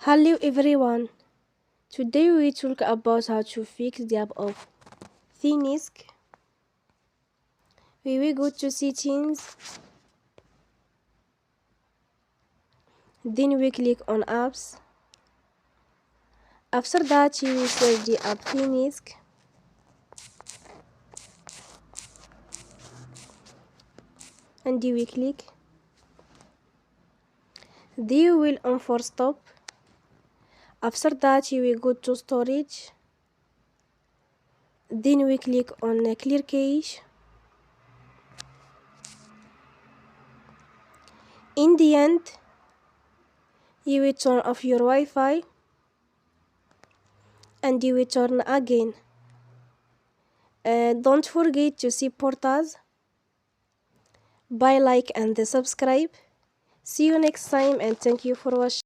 Hello everyone. Today we talk about how to fix the app of Thenics. We will go to settings, then we click on apps. After that you will search the app Thenics and you will click. Then you will on for stop. After that you will go to storage. Then we click on clear cache. In the end, you will turn off your Wi-Fi and you will turn again. Don't forget to support us by like and subscribe. See you next time and thank you for watching.